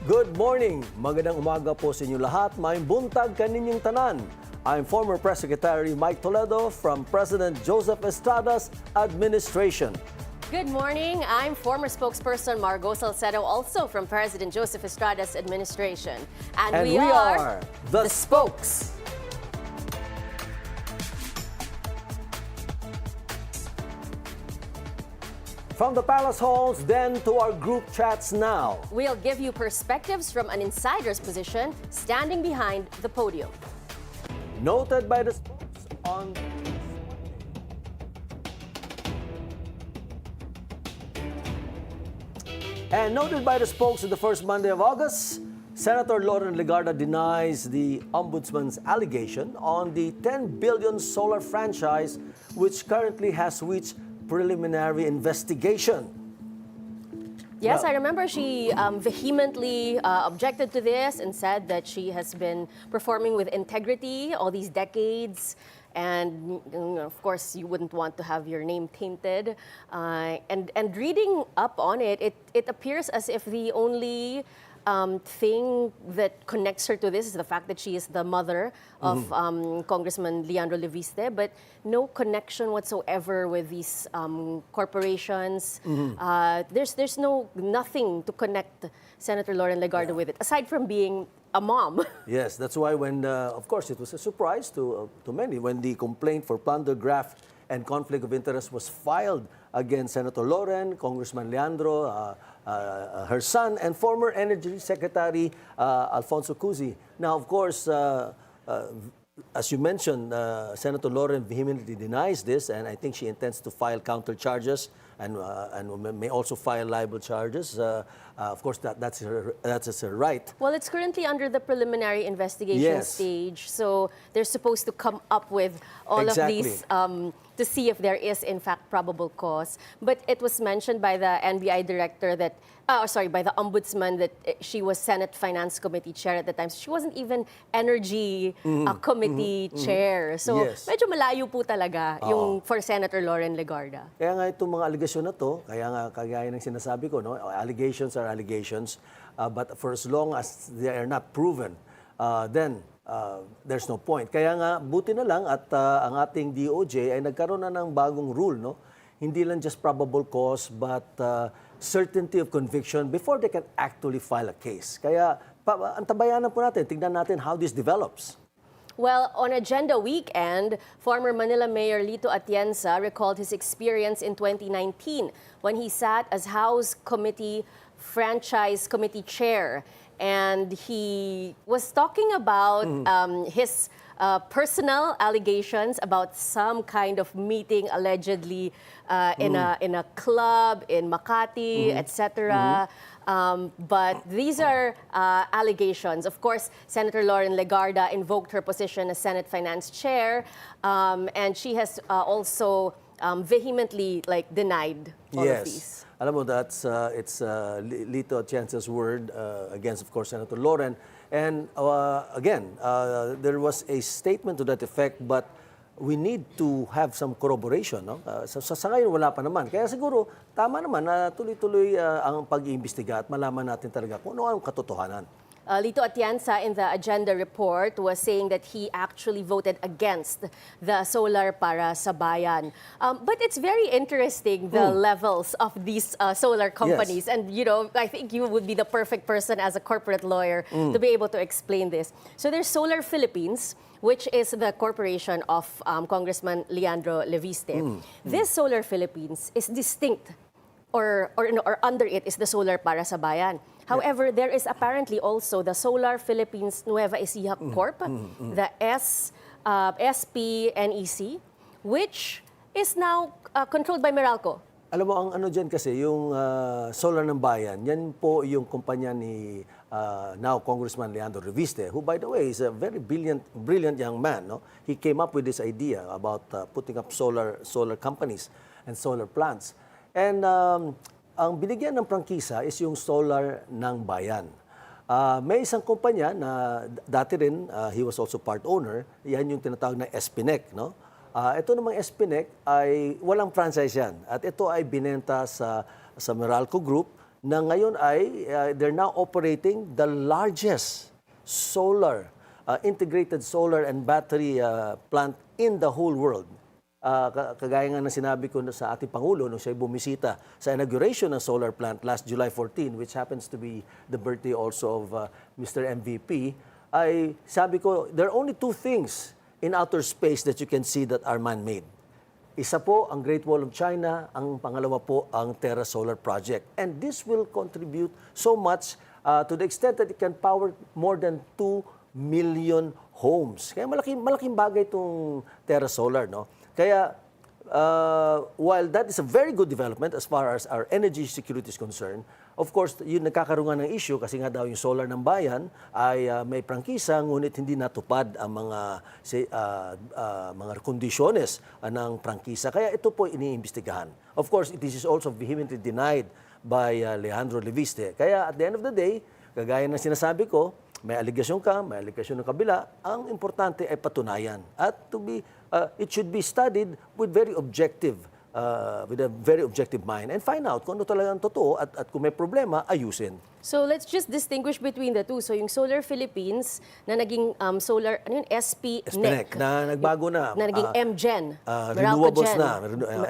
Good morning! Magandang umaga po sa inyo lahat. May buntag kaninyong tanan. I'm former Press Secretary Mike Toledo from President Joseph Estrada's administration. Good morning. I'm former spokesperson Margaux Salcedo, also from President Joseph Estrada's administration. And we are the Spokes. From the Palace Halls, then to our group chats now. We'll give you perspectives from an insider's position, standing behind the podium. Noted by the Spokes on And noted by the Spokes on the first Monday of August, Senator Lauren Legarda denies the Ombudsman's allegation on the 10 billion solar franchise, which currently has reached preliminary investigation. Yes, Well- I remember she vehemently objected to this and said that she has been performing with integrity all these decades. And of course, you wouldn't want to have your name tainted. And reading up on it, it appears as if the only thing that connects her to this is the fact that she is the mother of Congressman Leandro Leviste, but no connection whatsoever with these corporations. There's nothing to connect Senator Lauren Legarda with it, aside from being a mom. Yes, that's why when, of course, it was a surprise to many when the complaint for plunder, graft, and conflict of interest was filed against Senator Lauren, Congressman Leandro, her son, and former Energy Secretary Alfonso Cusi. Now, of course, as you mentioned, Senator Lauren vehemently denies this, and I think she intends to file counter charges and may also file libel charges. Of course, that's her right. Well, it's currently under the preliminary investigation Yes. stage, so they're supposed to come up with all Exactly. of these to see if there is, in fact, probable cause. But it was mentioned by the NBI director that, by the ombudsman that she was Senate Finance Committee chair at the time. So she wasn't even Energy Committee chair. So Yes. medyo malayo po talaga yung for Senator Lauren Legarda. Kaya nga itong mga allegasyon na to, kaya nga kagaya ng sinasabi ko, no, allegations are allegations, but for as long as they are not proven, then there's no point. Kaya nga buti na lang at ang ating DOJ ay nagkaroon na ng bagong rule, no? Hindi lang just probable cause but certainty of conviction before they can actually file a case. Kaya antabayanan po natin, tingnan natin how this develops. Well, on Agenda Weekend, former Manila Mayor Lito Atienza recalled his experience in 2019 when he sat as House Committee Franchise Committee Chair. And he was talking about his personal allegations about some kind of meeting allegedly in a club in Makati, etc. But these are allegations. Of course, Senator Lauren Legarda invoked her position as Senate Finance Chair, and she has also vehemently denied all of these. Alam mo, it's Lito Atienza's word against, of course, Senator Lauren. And again, there was a statement to that effect, but we need to have some corroboration. No? Sa ngayon, wala pa naman. Kaya siguro, tama naman na tuloy-tuloy ang pag-iimbestiga at malaman natin talaga kung ano ang katotohanan. Lito Atienza in the agenda report was saying that he actually voted against the solar para sa bayan. But it's very interesting, the levels of these solar companies. Yes. And, I think you would be the perfect person as a corporate lawyer to be able to explain this. So there's Solar Philippines, which is the corporation of Congressman Leandro Leviste. This Solar Philippines is distinct, or under it is the Solar para sa bayan. However, there is apparently also the Solar Philippines Nueva Ecija Corp, the SPNEC, which is now controlled by Meralco. Alam mo, ang ano dyan kasi, yung Solar ng Bayan, yan po yung kumpanya ni now Congressman Leandro Leviste, who by the way is a very brilliant young man. No? He came up with this idea about putting up solar companies and solar plants. And ang binigyan ng prangkisa is yung Solar ng Bayan. May isang kumpanya na dati rin, he was also part owner, yan yung tinatawag na SPNEC. No? Ito namang SPNEC ay walang franchise yan. At ito ay binenta sa Meralco Group na ngayon ay they're now operating the largest integrated solar and battery plant in the whole world. Kagaya nga na sinabi ko sa ating Pangulo nung siya bumisita sa inauguration ng solar plant last July 14, which happens to be the birthday also of Mr. MVP, ay sabi ko, there are only two things in outer space that you can see that are man-made. Isa po ang Great Wall of China, ang pangalawa po ang Terra Solar Project. And this will contribute so much to the extent that it can power more than 2 million homes. Kaya malaking bagay itong Terra Solar, no? Kaya while that is a very good development as far as our energy security is concerned, of course, yun nagkakaroon ng issue kasi nga daw yung solar ng bayan ay may prangkisa ngunit hindi natupad ang mga kondisyones ng prangkisa. Kaya ito po iniimbestigahan. Of course, it is also vehemently denied by Leandro Leviste. Kaya at the end of the day, kagaya ng sinasabi ko, may aligasyon ka, may aligasyon ng kabila, ang importante ay patunayan. At it should be studied with with a very objective mind and find out kung ano talagang totoo at kung may problema, ayusin. So let's just distinguish between the two. So yung Solar Philippines na naging solar, SP-NEC. Na nagbago na. Na naging MGen. Renewables na.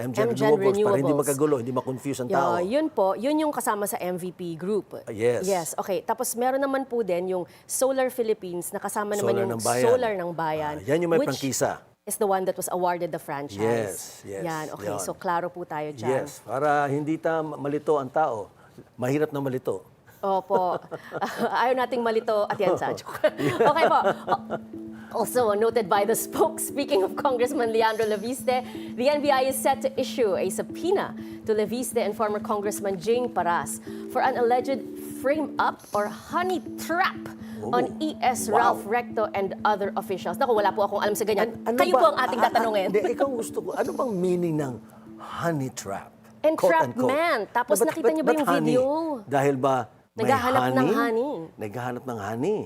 MGen Renewables para hindi makagulo, hindi makonfuse ang tao. Yun po, yun yung kasama sa MVP group. Yes. Yes, okay. Tapos meron naman po din yung Solar Philippines na kasama naman yung Solar ng Bayan. Yan yung may prangkisa. Is the one that was awarded the franchise. Yes. Yan, okay. Yan. So, klaro po tayo dyan. Yes, para hindi malito ang tao. Mahirap na malito. Opo. Ayaw nating malito, Atienza. Okay po. Also noted by the speaking of Congressman Leandro Leviste, the NBI is set to issue a subpoena to Leviste and former Congressman Jing Paras for an alleged frame-up or honey trap on ES Ralph Recto and other officials. Naku, wala po akong alam sa ganyan. Kayo po ang ating tatanungin. Ikaw gusto ko, ano bang meaning ng honey trap? Entrapment. Tapos nakita niyo ba yung video? Dahil ba may Naghahanap ng honey. Naghahanap ng honey.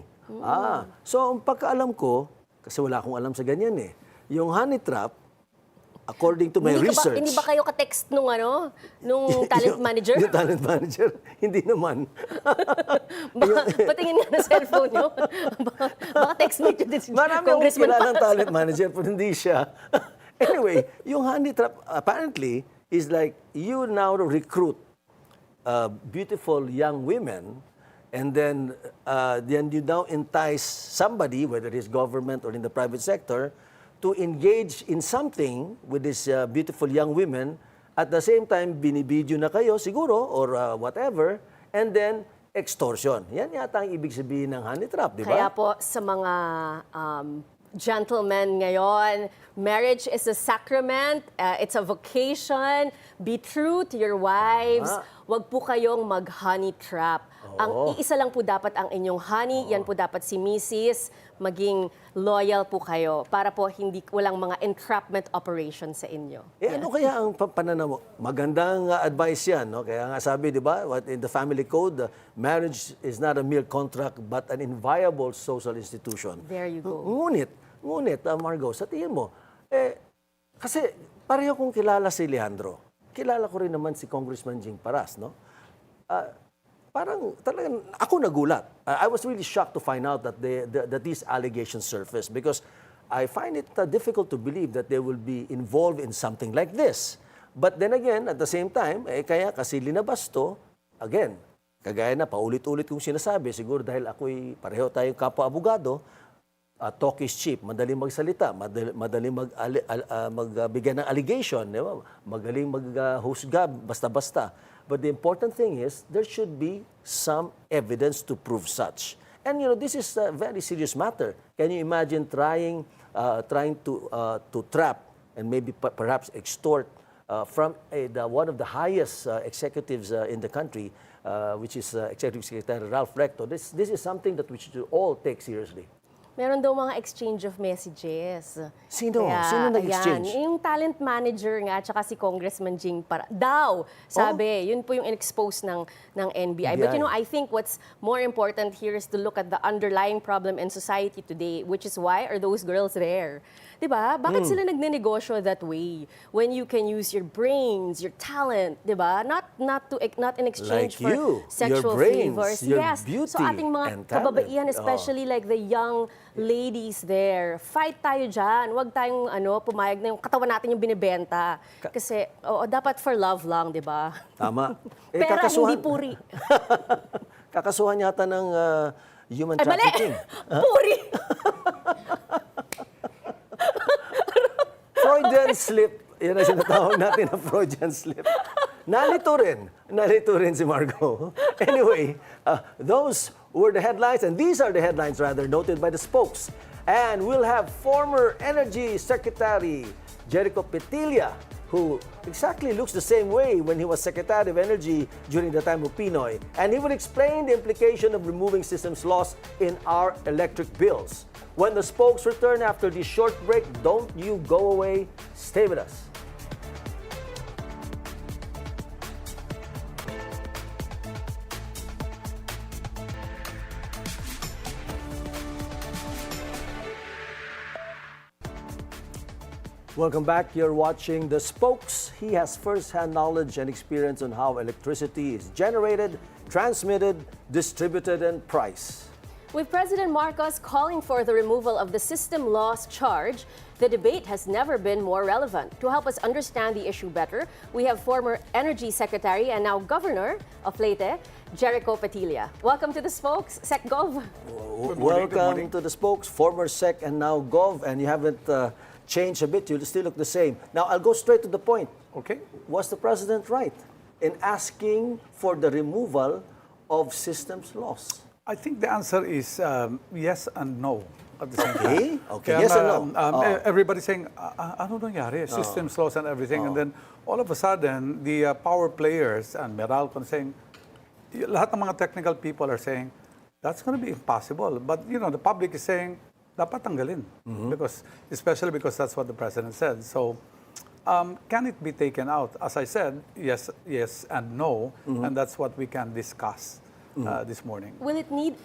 So ang pagkaalam ko, kasi wala akong alam sa ganyan eh, yung honey trap, according to my research. Hindi ba kayo ka-text nung talent manager? Yung talent manager? Hindi naman. Patingin nga na cellphone nyo. Baka textmate nyo din si Congressman Marami akong talent manager, pero hindi siya. Anyway, yung honey trap apparently is like you now recruit beautiful young women and then you now entice somebody, whether it's government or in the private sector, to engage in something with these beautiful young women. At the same time, binibidyo na kayo siguro or whatever, and then extortion. Yan yata ang ibig sabihin ng honey trap, di ba? Kaya po sa mga gentlemen ngayon, marriage is a sacrament, it's a vocation, be true to your wives, wag po kayong mag-honey trap. Ang iisa lang po dapat ang inyong honey, yan po dapat si Mrs. Maging loyal po kayo para po walang mga entrapment operation sa inyo. Ano kaya ang pananaw mo? Magandang advice yan, no? Kaya nga sabi, di ba, in the family code, marriage is not a mere contract but an inviolable social institution. There you go. Ngunit, Margaux, sa tingin mo, kasi pareho kong kilala si Leandro. Kilala ko rin naman si Congressman Jing Paras, no? Parang talagang ako nagulat. I was really shocked to find out that these allegations surfaced because I find it difficult to believe that they will be involved in something like this. But then again, at the same time, kaya kasi linabas to, again, kagaya na paulit-ulit kong sinasabi, siguro dahil pareho tayong kapwa-abogado, talk is cheap, madaling magsalita, madaling magbigay ng allegation, di ba? Magaling maghusga basta-basta. But the important thing is, there should be some evidence to prove such. And this is a very serious matter. Can you imagine trying to trap and maybe perhaps extort from one of the highest executives in the country, which is Executive Secretary Ralph Recto? This is something that we should all take seriously. Meron daw mga exchange of messages. Sino? Sino nag-exchange? Ayan, yung talent manager nga, tsaka si Congressman Jing para daw, sabi, yun po yung in-expose ng NBI. But you know, I think what's more important here is to look at the underlying problem in society today, which is why are those girls there? Diba? Bakit sila nagnenegosyo that way? When you can use your brains, your talent, diba? Not in exchange Like for sexual your brains, favors. your Yes. beauty So ating mga and talent. kababaihan, especially like the young ladies there, fight tayo dyan. Huwag tayong pumayag na yung katawan natin yung binibenta. Kasi dapat for love lang, di ba? Tama. Pera, hindi puri. Kakasuhan yata ng human Ay, mali! trafficking. Puri! Freudian slip. Yan ang sinatawag natin na Freudian slip. Nalito rin si Margaux. Anyway, those were the headlines, and these are the headlines rather noted by the spokes. And we'll have former Energy Secretary Jericho Petilla, who exactly looks the same way when he was Secretary of Energy during the time of Pinoy. And he will explain the implication of removing systems loss in our electric bills. When the spokes return after this short break, don't you go away. Stay with us. Welcome back. You're watching The Spokes. He has first-hand knowledge and experience on how electricity is generated, transmitted, distributed, and priced. With President Marcos calling for the removal of the system loss charge, the debate has never been more relevant. To help us understand the issue better, we have former Energy Secretary and now Governor of Leyte, Jericho Petilla. Welcome to The Spokes, Sec Gov. Welcome to The Spokes, former Sec and now Gov, and you haven't changed a bit. You still look the same. Now, I'll go straight to the point. Okay. Was the President right in asking for the removal of systems loss? I think the answer is yes and no at the same time. Okay, yes and no. Everybody's saying, ano nangyari? Systems loss and everything. And then all of a sudden, the power players and Meralco saying, lahat ng mga technical people are saying, that's going to be impossible. But, you know, the public is saying, dapat tanggalin. Especially because that's what the President said. So, can it be taken out? As I said, yes and no. And that's what we can discuss this morning. Will it need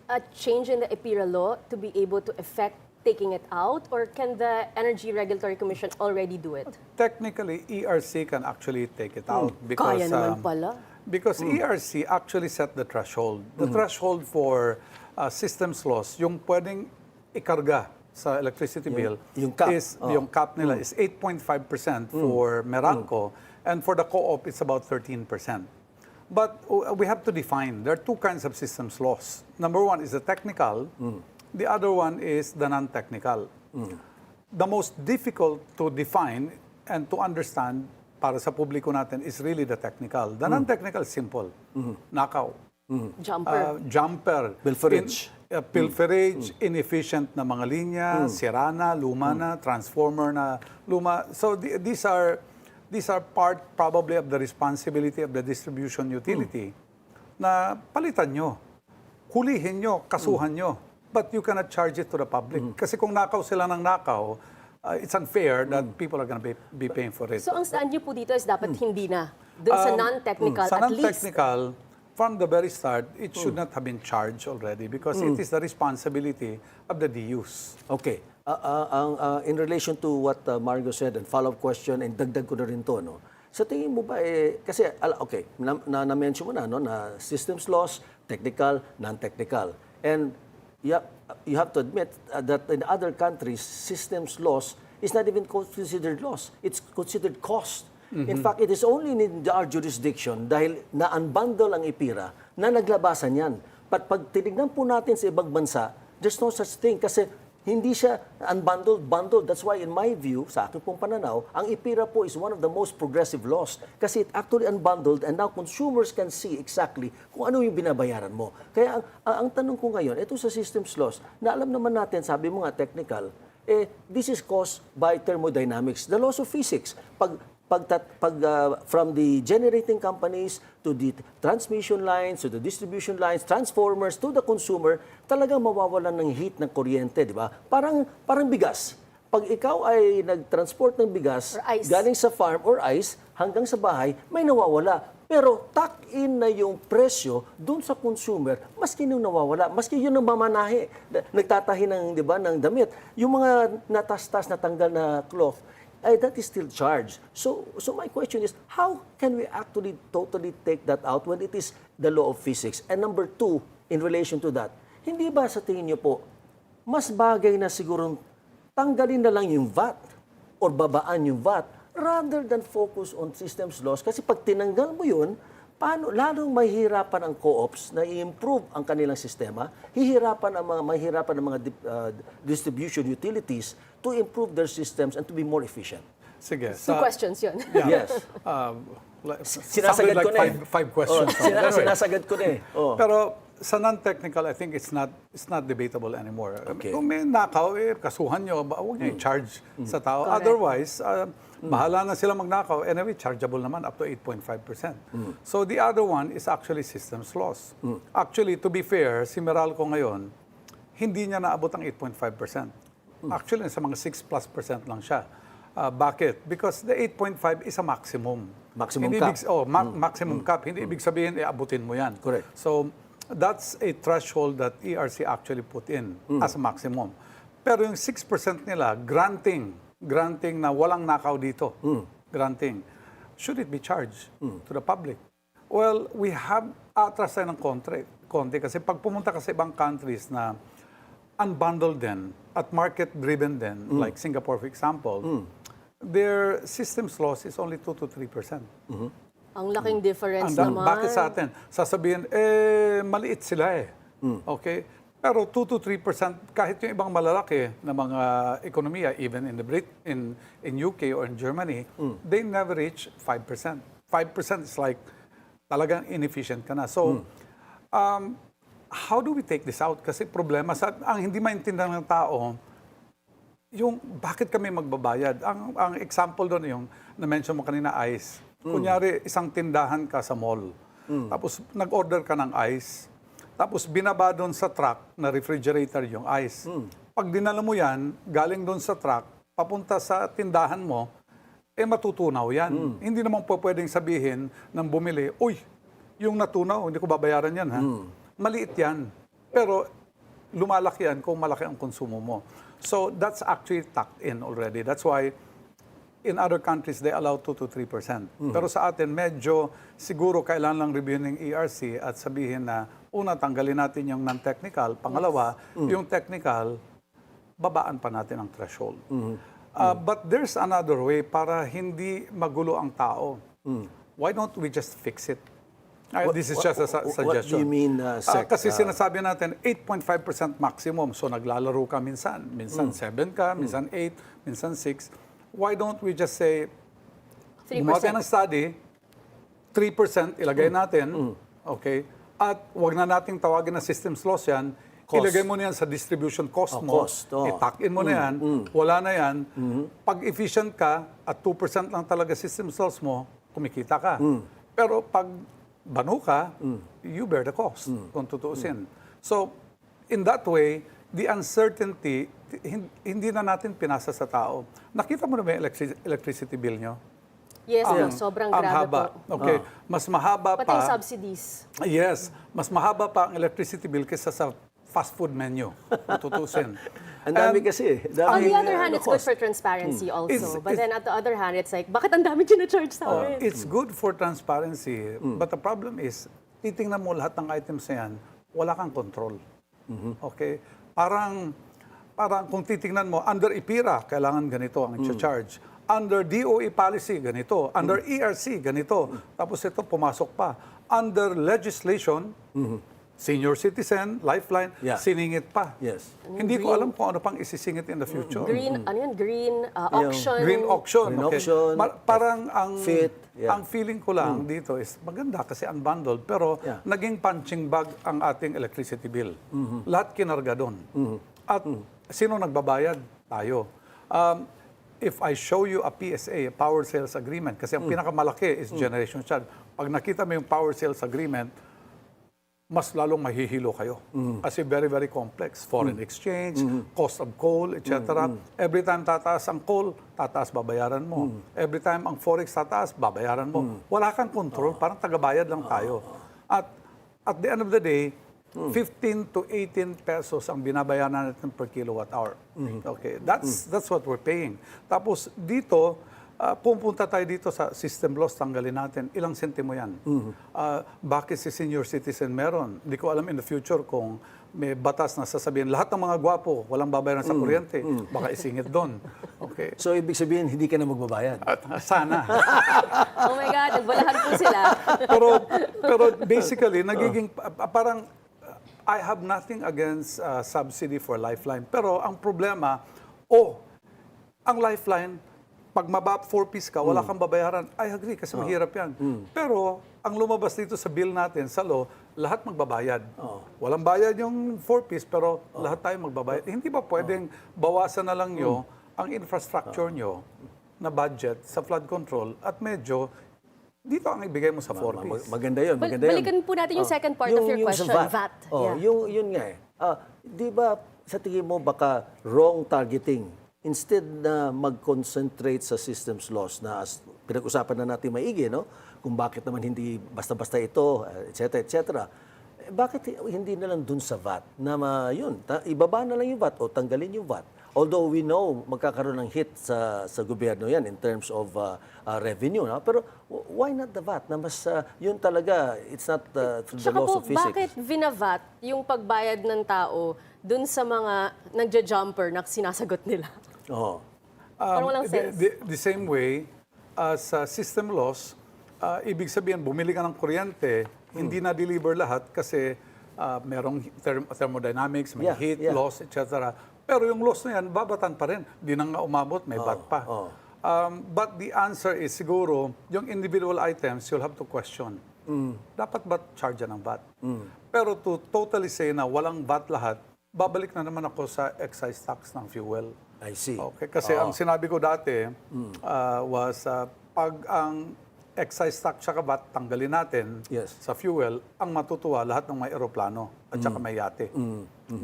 a change in the EPIRA Law to be able to effect taking it out, or can the Energy Regulatory Commission already do it? Technically, ERC can actually take it out because Kaya naman pala. Because ERC actually set the threshold. The threshold for systems loss, yung pwedeng ikarga sa electricity bill, yung cap. is yung cap nila is 8.5% for Meralco, and for the co-op it's about 13%. But we have to define. There are two kinds of systems loss. Number one is the technical. The other one is the non-technical. The most difficult to define and to understand para sa publiko natin is really the technical. The non-technical is simple. Nakaw. Jumper. Pilferage. Pilferage, inefficient na mga linya, sira na, luma na, transformer na, luma. So these are part probably of the responsibility of the distribution utility na palitan nyo, hulihin nyo, kasuhan nyo, but you cannot charge it to the public. Kasi kung nakaw sila ng nakaw, it's unfair that people are going to be paying for it. So ang stand nyo po dito is dapat hindi na. Doon sa non-technical, sa at least. non-technical, from the very start, it should not have been charged already because it is the responsibility of the DUs. Okay. In relation to what Margaux said, and follow-up question, and dagdag ko na rin to, no? Sa tingin mo ba, kasi, okay, na-mention mo na, no, na systems loss, technical, non-technical. And you have to admit that in other countries, systems loss is not even considered loss. It's considered cost. In fact, it is only in our jurisdiction dahil na-unbundle ang EPIRA na naglabasan yan. But pag tinignan po natin sa ibang bansa, there's no such thing kasi hindi siya unbundled, bundled. That's why in my view, sa aking pong pananaw, ang EPIRA po is one of the most progressive laws kasi it actually unbundled and now consumers can see exactly kung ano yung binabayaran mo. Kaya ang tanong ko ngayon, ito sa systems laws, na alam naman natin, sabi mo nga technical, this is caused by thermodynamics, the laws of physics. Pag from the generating companies to the transmission lines, to the distribution lines, transformers, to the consumer, talagang mawawalan ng heat ng kuryente, di ba? Parang bigas. Pag ikaw ay nag-transport ng bigas galing sa farm or ice hanggang sa bahay, may nawawala. Pero tuck-in na yung presyo doon sa consumer, maski yung nawawala, maski yun ang mamanahe, nagtatahi ng, di ba, ng damit. Yung mga natastas na tanggal na cloth, that is still charged. So my question is, how can we actually totally take that out when it is the law of physics? And number two, in relation to that, hindi ba sa tingin niyo po, mas bagay na siguro tanggalin na lang yung VAT or babaan yung VAT rather than focus on systems laws? Kasi pag tinanggal mo yun, lalong mahihirapan ang co-ops na i-improve ang kanilang sistema, mahihirapan ang mga distribution utilities to improve their systems and to be more efficient. Sige. Two questions yun. Yes. Sinasagad ko na eh. Five questions. Sinasagad ko na eh. Pero sa non-technical, I think it's not debatable anymore. Okay. Kung may nakaw, kasuhan nyo, huwag nyo i-charge sa tao. Correct. Otherwise, bahala na sila magnakaw. Anyway, chargeable naman up to 8.5%. So the other one is actually systems loss. Actually, to be fair, si Meralco ngayon, hindi niya naabot ang 8.5%. Actually, sa mga 6+% lang siya. Bakit? Because the 8.5 is a maximum. Maximum hindi cap. Maximum cap. Hindi ibig sabihin, abutin mo yan. Correct. So, that's a threshold that ERC actually put in as a maximum. Pero yung 6% nila, granting na walang nakaw dito, granting, should it be charged to the public? Well, we have atras tayo ng konti kasi pag pumunta ka sa ibang countries na unbundled din at market-driven din, like Singapore for example, their systems loss is only 2 to 3%. Ang laking difference naman. Bakit sa atin? Sasabihin, maliit sila eh. Okay? Pero 2 to 3%, kahit yung ibang malalaki na mga ekonomiya, even in UK or in Germany, they never reach 5%. 5% is like, talagang inefficient ka na. So, how do we take this out? Kasi problema, ang hindi maintindihan ng tao, yung bakit kami magbabayad. Ang example doon yung na-mention mo kanina, ice. Kunyari, isang tindahan ka sa mall. Tapos nag-order ka ng ice. Tapos binaba doon sa truck na refrigerator yung ice. Pag dinala mo yan, galing doon sa truck, papunta sa tindahan mo, matutunaw yan. Hindi naman po pwedeng sabihin ng bumili, uy, yung natunaw, hindi ko babayaran yan, ha? Maliit yan. Pero lumalaki yan kung malaki ang konsumo mo. So that's actually tucked in already. That's why in other countries, they allow 2 to 3%. Pero sa atin, medyo siguro kailangan lang reviewin ng ERC at sabihin na, una, tanggalin natin yung non-technical. Pangalawa, yung technical, babaan pa natin ang threshold. But there's another way para hindi magulo ang tao. Why don't we just fix it? This is just a suggestion. What do you mean, Sec? Kasi sinasabi natin, 8.5% maximum. So naglalaro ka minsan. Minsan 7 ka, minsan 8, minsan 6. Why don't we just say, 3%. gumawa tayo ng study, 3% ilagay natin, okay? At wag na nating tawagin na systems loss yan, Cost. ilagay mo na yan sa distribution cost mo, i-tuck-in mo na yan, wala na yan. Pag efficient ka, at 2% lang talaga systems loss mo, kumikita ka. Pero pag banu ka, you bear the cost, kung tutuusin. So, in that way, the uncertainty, hindi na natin pinasa sa tao. Nakita mo na ba yung electricity bill nyo? Yes, sobrang ang grabe haba. po. Okay. Mas mahaba Pati pa. yung subsidies. Yes. Mas mahaba pa ang electricity bill kaysa sa fast food menu. Kung tutuusin. Ang dami kasi. On the other hand, it's good for transparency also. But then at the other hand, it's like, bakit ang dami charge sa amin? It's good for transparency. But the problem is, titingnan mo lahat ng items na yan, wala kang control. Okay? Parang kung titingnan mo, under EPIRA, kailangan ganito ang i-charge. Under DOE policy, ganito. Under ERC, ganito. Tapos ito, pumasok pa. Under legislation, senior citizen, lifeline, siningit pa. Yes. Hindi ko alam kung ano pang isisingit in the future. Green, ano yun? Green auction. Green auction. Green Okay. auction, Parang ang fit, ang feeling ko lang dito is maganda kasi unbundled pero naging punching bag ang ating electricity bill. Lahat kinarga doon. At sino nagbabayad? Tayo. if I show you a PSA, Power Sales Agreement, kasi ang pinakamalaki is generation charge. Pag nakita mo yung Power Sales Agreement, mas lalong mahihilo kayo. Kasi very, very complex. Foreign exchange, cost of coal, etc. Every time tataas ang coal, tataas babayaran mo. Every time ang forex tataas, babayaran mo. Wala kang control, parang tagabayad lang tayo. At the end of the day, 15 to 18 pesos ang binabayaran natin per kilowatt hour. Okay, that's what we're paying. Tapos dito, pupunta tayo dito sa system loss, tanggalin natin. Ilang sentimo yan? Bakit si senior citizen meron? Hindi ko alam in the future kung may batas na sasabihin, lahat ng mga gwapo, walang babayaran sa kuryente. Baka isingit doon. Okay. So, ibig sabihin, hindi ka na magbabayad? Sana. Oh my God, nagbalahan po sila. pero basically, nagiging parang I have nothing against subsidy for lifeline. Pero ang problema, ang lifeline, pag mababa 4-piece ka, wala kang babayaran. I agree, kasi mahirap yan. Pero ang lumabas dito sa bill natin, sa law, lahat magbabayad. Walang bayad yung 4-piece, pero lahat tayo magbabayad. Hindi ba pwedeng bawasan na lang nyo ang infrastructure nyo na budget sa flood control at medyo dito ang ibigay mo sa 4Ps. Maganda yun, maganda yun. Balikan po natin yung second part of your question, sa VAT. Yun nga eh. Di ba, sa tingin mo, baka wrong targeting? Instead na mag-concentrate sa systems loss na pinag-usapan na natin maigi, no? Kung bakit naman hindi basta-basta ito, etc., etc. Bakit hindi na lang dun sa VAT? Na ibaba na lang yung VAT o tanggalin yung VAT. Although we know magkakaroon ng hit sa gobyerno yan in terms of revenue. No? Pero why not the VAT? Na mas yun talaga, it's not the laws of physics. Bakit vinavat yung pagbayad ng tao dun sa mga nagja-jumper na sinasagot nila? Parang walang sense. The same way, sa system loss, ibig sabihin, bumili ka ng kuryente, hindi na-deliver lahat kasi merong thermodynamics, may heat loss, etc. Pero yung loss na yan, babatan pa rin. Di na nga umabot, may bat pa. But the answer is siguro, yung individual items, you'll have to question. Dapat ba charge ng VAT? Pero to totally say na walang VAT lahat, babalik na naman ako sa excise tax ng fuel. I see. Okay, kasi ang sinabi ko dati was pag ang excise tax tsaka VAT tanggalin natin sa fuel, ang matutuwa lahat ng may eroplano at saka may yate.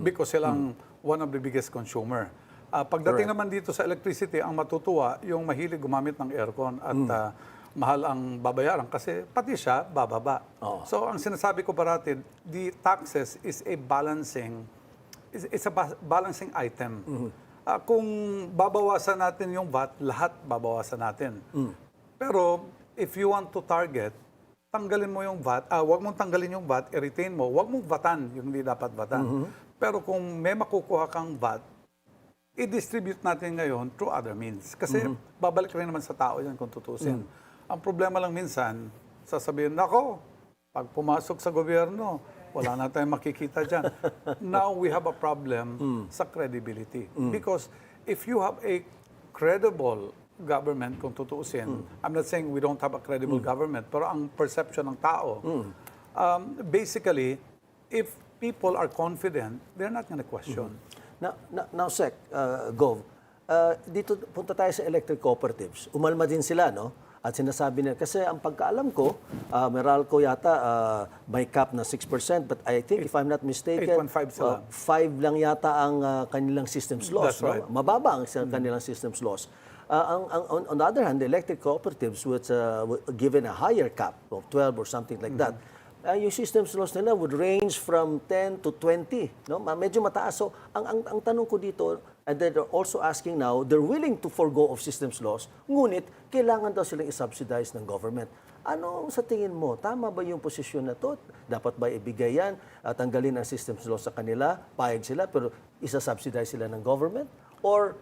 Because silang one of the biggest consumer. Pagdating naman dito sa electricity, ang matutuwa yung mahilig gumamit ng aircon at mahal ang babayaran kasi pati siya bababa. So ang sinasabi ko parati, the taxes is a balancing item. Kung babawasan natin yung VAT, lahat babawasan natin. Pero if you want to target, tanggalin mo yung VAT, wag mong tanggalin yung VAT, i-retain mo, wag mong vatan yung hindi dapat vatan. Pero kung may makukuha kang VAT, i-distribute natin ngayon through other means. Kasi babalik rin naman sa tao yan kung tutusin. Ang problema lang minsan, sasabihin, nako, pag pumasok sa gobyerno, wala na tayong makikita dyan. Now we have a problem sa credibility. Because if you have a credible government, kung tutuusin, I'm not saying we don't have a credible government, pero ang perception ng tao, basically, if people are confident, they're not gonna question. Now Sec, Gov, dito punta tayo sa electric cooperatives. Umalma din sila, no? At sinasabi nila, kasi ang pagkaalam ko, Meralco yata may cap na 6%, but I think if I'm not mistaken, 8.5 sila. 5 lang yata ang kanilang systems loss. That's right. No? Mababa ang kanilang systems loss. On the other hand, the electric cooperatives was given a higher cap of 12 or something like that. Yung systems loss nila would range from 10 to 20. No? Medyo mataas. So, ang tanong ko dito, and they're also asking now, they're willing to forgo of systems loss, ngunit kailangan daw silang isubsidize ng government. Ano sa tingin mo? Tama ba yung posisyon na to? Dapat ba ibigay yan? Tanggalin ang systems loss sa kanila? Payag sila, pero isa-subsidize sila ng government? Or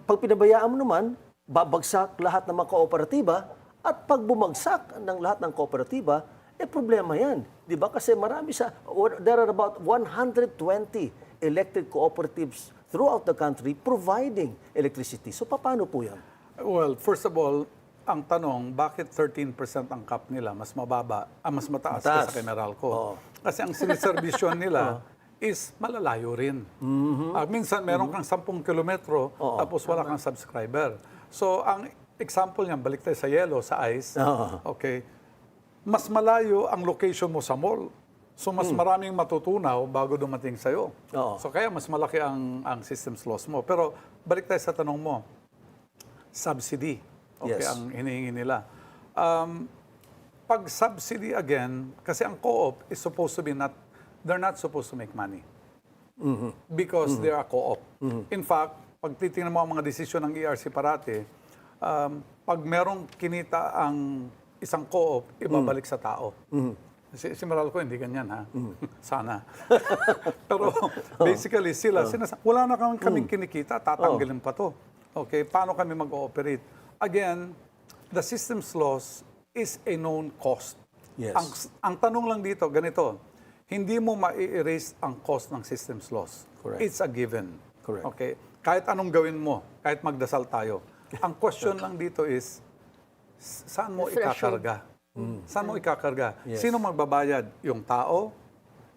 pag pinabayaan mo naman, babagsak lahat ng mga kooperatiba, at pag bumagsak ng lahat ng kooperatiba, problema yan. Di ba? Kasi there are about 120 electric cooperatives throughout the country providing electricity. So, paano po yan? Well, first of all, ang tanong, bakit 13% ang cap nila mas mababa, mas mataas kaysa kay Meralco? Kasi ang siniservisyon nila is malalayo rin. Minsan, meron kang 10 kilometro, tapos wala kang subscriber. So, ang example niyan, balik tayo sa yellow, sa ice, okay, mas malayo ang location mo sa mall. So, mas maraming matutunaw bago dumating sa'yo. So, kaya mas malaki ang systems loss mo. Pero, balik tayo sa tanong mo, subsidy, okay, ang hinihingi nila. Pag subsidy again, kasi ang co-op is supposed to be they're not supposed to make money. Because they are co-op. In fact, pag titingnan mo ang mga desisyon ng ERC parati, pag merong kinita ang isang co-op, ibabalik sa tao. Si Meralco, hindi ganyan, ha? Sana. Pero basically, wala na kaming kinikita, tatanggalin pa to. Okay, paano kami mag-ooperate? Again, the systems loss is a known cost. Yes. Ang tanong lang dito, ganito, hindi mo ma-erase ang cost ng systems loss. Correct. It's a given. Correct. Okay? Kahit anong gawin mo, kahit magdasal tayo. Ang question lang dito is, saan mo ikakarga? Saan mo ikakarga? Yes. Sino magbabayad? Yung tao,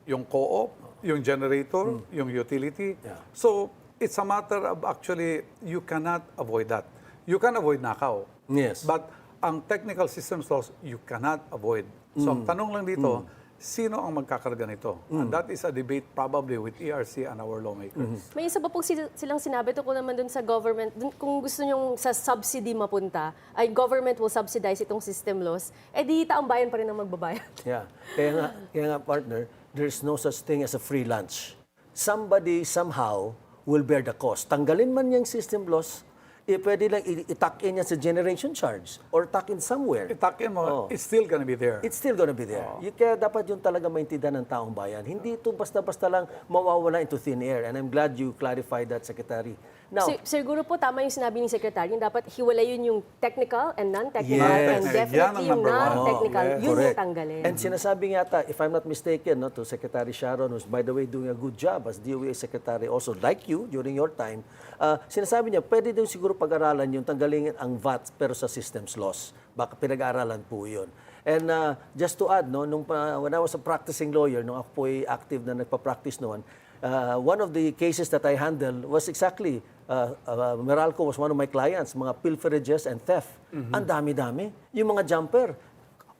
yung co-op, yung generator, yung utility. Yeah. So, it's a matter of actually, you cannot avoid that. You can avoid nakaw. Yes. But ang technical systems loss, you cannot avoid. So, ang tanong lang dito, sino ang magkakarga nito? And that is a debate probably with ERC and our lawmakers. May isa pa po silang sinabi tungkol naman dun sa government, kung gusto nyong sa subsidy mapunta, ay government will subsidize itong system loss, di taong bayan pa rin ang magbabayad. Yeah. Kaya nga, partner, there's no such thing as a free lunch. Somebody, somehow, will bear the cost. Tanggalin man yung system loss, pwede lang i-tuck in yan sa generation charge or tuck in somewhere. Itakin mo, it's still gonna be there. It's still gonna be there. Kaya dapat yung talaga maintindihan ng taong bayan. Hindi ito basta-basta lang mawawala into thin air. And I'm glad you clarified that, Secretary. Now, Siguro po tama yung sinabi ni Secretary, dapat hiwalay yun yung technical and non-technical, Yes. and definitely Yan ang yung number one. non-technical, Yes. yun yung correct. tanggalin. And sinasabi nga ata, if I'm not mistaken, to Secretary Sharon, who's by the way doing a good job as DOE Secretary, also like you during your time, sinasabi niya, pwede din siguro pag-aralan yung tanggalin ang VAT pero sa systems loss. Baka pinag-aaralan po yun. And just to add, when I was a practicing lawyer, nung ako po ay active na nagpa-practice noon, one of the cases that I handled was exactly, Meralco was one of my clients, mga pilferages and theft. Ang dami-dami. Yung mga jumper,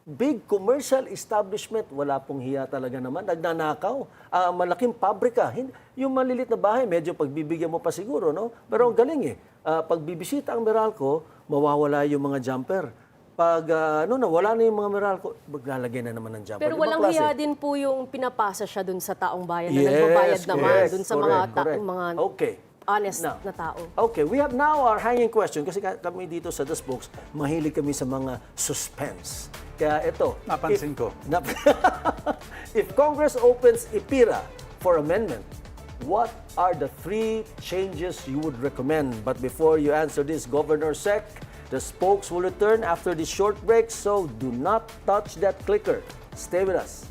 big commercial establishment, wala pong hiya talaga naman, nagnanakaw. Malaking pabrika, yung malilit na bahay, medyo pagbibigyan mo pa siguro, no? Pero ang galing pag bibisita ang Meralco, mawawala yung mga jumper. Pag wala na yung mga Meralco, maglalagay na naman ng jumper. Pero Ibang walang klase. hiya din po yung pinapasa siya dun sa taong bayan na Yes, nagbabayad naman yes, dun sa correct, correct. mga Okay. honest Now, na tao. Okay, we have now our hanging question kasi kami dito sa The Spokes, mahilig kami sa mga suspense. Kaya ito. Napansin ko. If Congress opens EPIRA for amendment, what are the 3 changes you would recommend? But before you answer this, Governor Sec, the Spokes will return after this short break, so do not touch that clicker. Stay with us.